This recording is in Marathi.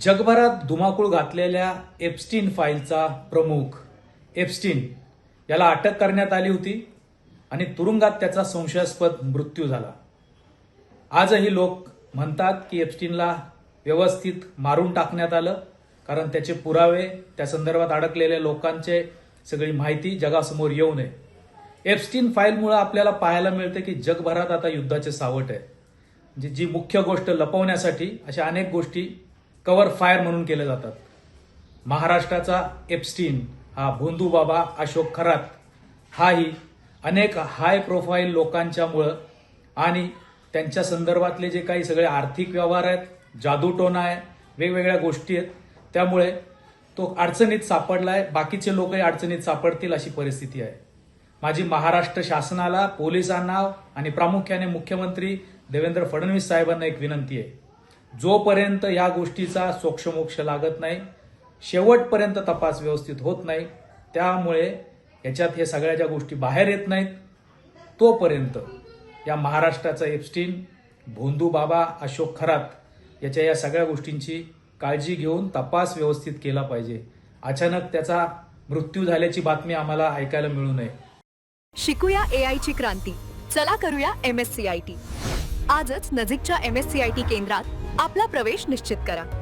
जगभरात धुमाकूळ घातलेल्या एप्स्टीन फाईलचा प्रमुख एप्स्टीन याला अटक करण्यात आली होती आणि तुरुंगात त्याचा संशयास्पद मृत्यू झाला. आजही लोक म्हणतात की एप्स्टीनला व्यवस्थित मारून टाकण्यात आलं, कारण त्याचे पुरावे, त्या संदर्भात अडकलेल्या लोकांचे सगळी माहिती जगासमोर येऊ नये. एप्स्टीन फाईलमुळे आपल्याला पाहायला मिळते की जगभरात आता युद्धाचे सावट आहे. म्हणजे जी मुख्य गोष्ट लपवण्यासाठी अशा अनेक गोष्टी कव्हर फायर म्हणून केल्या जातात. महाराष्ट्राचा एप्स्टीन हा भोंदू बाबा अशोक खरात हाही अनेक हाय प्रोफाईल लोकांच्यामुळं आणि त्यांच्या संदर्भातले जे काही सगळे आर्थिक व्यवहार आहेत, जादूटोणा आहे, वेगवेगळ्या गोष्टी आहेत, त्यामुळे तो अडचणीत सापडलाय. बाकीचे लोकही अडचणीत सापडतील अशी परिस्थिती आहे. माझी महाराष्ट्र शासनाला, पोलिसांना आणि प्रामुख्याने मुख्यमंत्री देवेंद्र फडणवीस साहेबांना एक विनंती आहे. जोपर्यंत या गोष्टीचा सोक्षमोक्ष लागत नाही, शेवटपर्यंत तपास व्यवस्थित होत नाही, त्यामुळे याच्यात हे सगळ्या ज्या गोष्टी बाहेर येत नाहीत, तोपर्यंत या महाराष्ट्राचा एप्स्टीन भोंदू बाबा अशोक खरात याच्या या सगळ्या गोष्टींची काळजी घेऊन तपास व्यवस्थित केला पाहिजे. अचानक त्याचा मृत्यू झाल्याची बातमी आम्हाला ऐकायला मिळू नये. शिकूया AI ची क्रांती. चला करूया MSCIT. आजच नजीकच्या MSCIT केंद्रात आपला प्रवेश निश्चित करा.